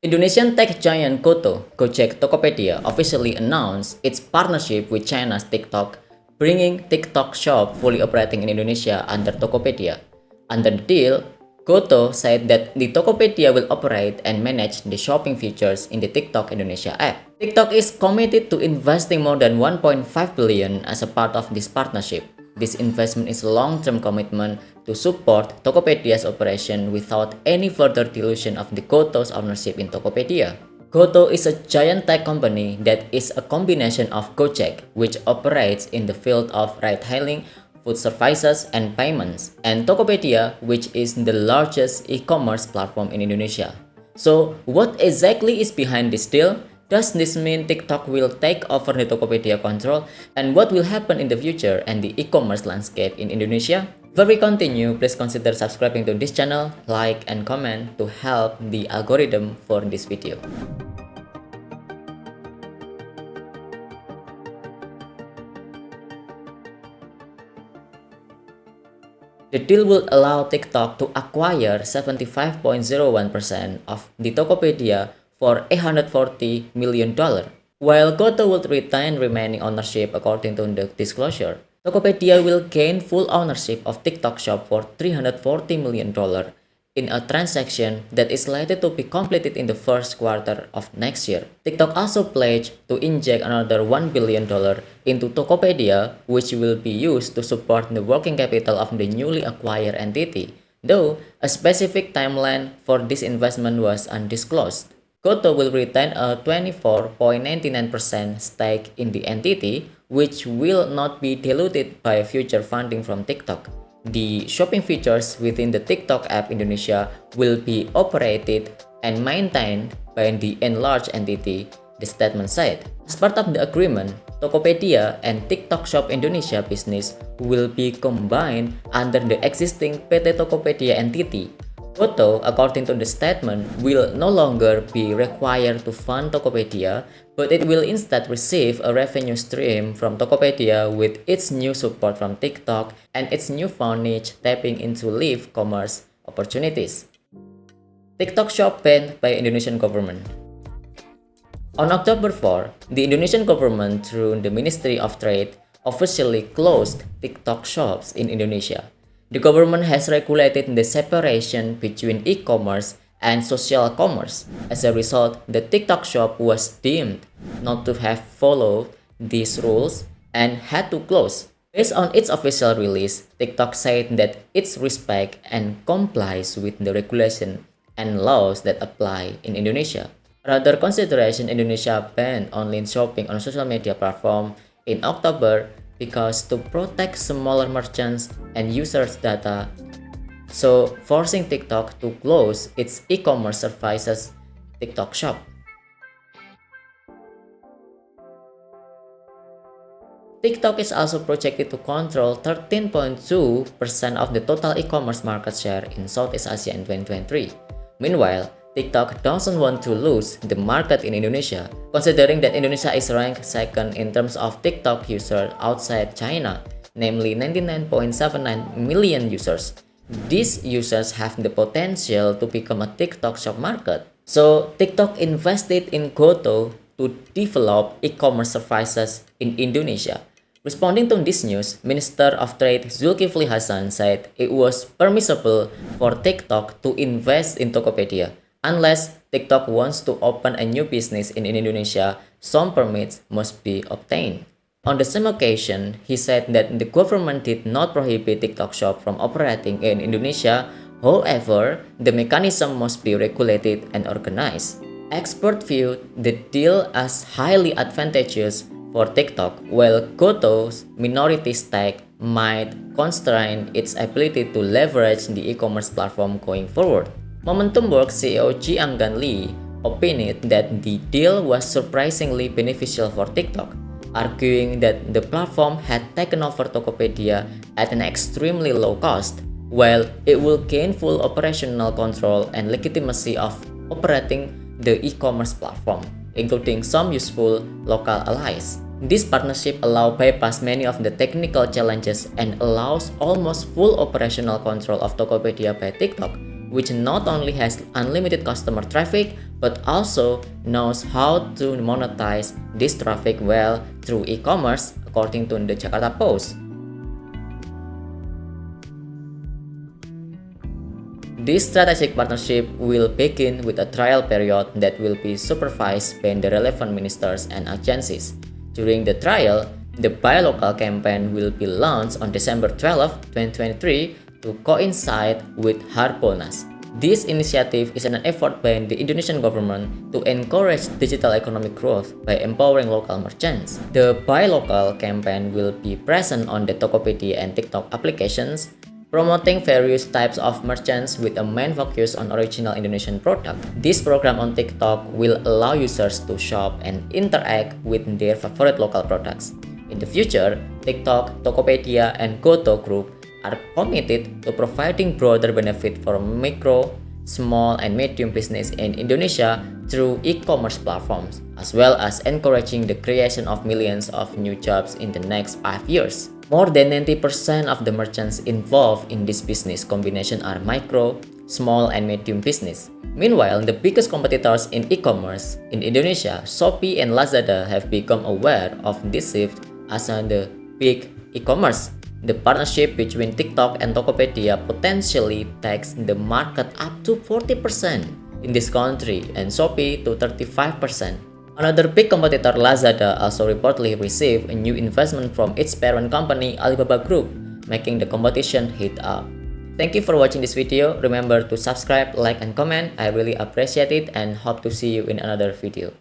Indonesian tech giant Goto, Gojek Tokopedia, officially announced its partnership with China's TikTok, bringing TikTok Shop fully operating in Indonesia under Tokopedia. Under the deal, Goto said that the Tokopedia will operate and manage the shopping features in the TikTok Indonesia app. TikTok is committed to investing more than 1.5 billion as a part of this partnership. This investment is a long-term commitment to support Tokopedia's operation without any further dilution of the Goto's ownership in Tokopedia. Goto is a giant tech company that is a combination of Gojek, which operates in the field of ride-hailing, food services, and payments, and Tokopedia, which is the largest e-commerce platform in Indonesia. So, what exactly is behind this deal? Does this mean TikTok will take over the Tokopedia control? And what will happen in the future and the e-commerce landscape in Indonesia? Before we continue, please consider subscribing to this channel, like and comment to help the algorithm for this video. The deal will allow TikTok to acquire 75.01% of the Tokopedia for $840 million, while Goto will retain remaining ownership according to the disclosure. Tokopedia will gain full ownership of TikTok Shop for $340 million in a transaction that is slated to be completed in the first quarter of next year. TikTok also pledged to inject another $1 billion into Tokopedia, which will be used to support the working capital of the newly acquired entity, though a specific timeline for this investment was undisclosed. Goto will retain a 24.99% stake in the entity, which will not be diluted by future funding from TikTok. The shopping features within the TikTok app Indonesia will be operated and maintained by the enlarged entity, the statement said. As part of the agreement, Tokopedia and TikTok Shop Indonesia business will be combined under the existing PT Tokopedia entity. Goto, according to the statement, will no longer be required to fund Tokopedia, but it will instead receive a revenue stream from Tokopedia with its new support from TikTok and its newfound niche tapping into live commerce opportunities. TikTok Shop banned by Indonesian government. On October 4, the Indonesian government through the Ministry of Trade officially closed TikTok shops in Indonesia. The government has regulated the separation between e-commerce and social commerce. As a result, the TikTok shop was deemed not to have followed these rules and had to close. Based on its official release, TikTok said that it respects and complies with the regulation and laws that apply in Indonesia. Another consideration, Indonesia banned online shopping on social media platform in October because to protect smaller merchants and users' data, so forcing TikTok to close its e-commerce services TikTok Shop. TikTok is also projected to control 13.2% of the total e-commerce market share in Southeast Asia in 2023. Meanwhile, TikTok doesn't want to lose the market in Indonesia, considering that Indonesia is ranked second in terms of TikTok users outside China, namely 99.79 million users. These users have the potential to become a TikTok shop market. So, TikTok invested in Goto to develop e-commerce services in Indonesia. Responding to this news, Minister of Trade Zulkifli Hasan said it was permissible for TikTok to invest in Tokopedia. Unless TikTok wants to open a new business in Indonesia, some permits must be obtained. On the same occasion, he said that the government did not prohibit TikTok Shop from operating in Indonesia. However, the mechanism must be regulated and organized. Experts viewed the deal as highly advantageous for TikTok, while Goto's minority stake might constrain its ability to leverage the e-commerce platform going forward. Momentum Works CEO Ji Anggan Lee opined that the deal was surprisingly beneficial for TikTok, arguing that the platform had taken over Tokopedia at an extremely low cost, while it will gain full operational control and legitimacy of operating the e-commerce platform, including some useful local allies. This partnership allows bypass many of the technical challenges and allows almost full operational control of Tokopedia by TikTok, which not only has unlimited customer traffic but also knows how to monetize this traffic well through e-commerce, according to the Jakarta Post. This strategic partnership will begin with a trial period that will be supervised by the relevant ministers and agencies. During the trial, the Buy Local campaign will be launched on December 12, 2023 to coincide with Harbolnas. This initiative is an effort by the Indonesian government to encourage digital economic growth by empowering local merchants. The Buy Local campaign will be present on the Tokopedia and TikTok applications, promoting various types of merchants with a main focus on original Indonesian product. This program on TikTok will allow users to shop and interact with their favorite local products. In the future, TikTok, Tokopedia, and Goto Group are committed to providing broader benefit for micro, small, and medium business in Indonesia through e-commerce platforms, as well as encouraging the creation of millions of new jobs in the next 5 years. More than 90% of the merchants involved in this business combination are micro, small, and medium business. Meanwhile, the biggest competitors in e-commerce in Indonesia, Shopee and Lazada, have become aware of this shift as the big e-commerce. The partnership between TikTok and Tokopedia potentially takes the market up to 40% in this country and Shopee to 35%. Another big competitor, Lazada, also reportedly received a new investment from its parent company, Alibaba Group, making the competition heat up. Thank you for watching this video. Remember to subscribe, like, and comment. I really appreciate it and hope to see you in another video.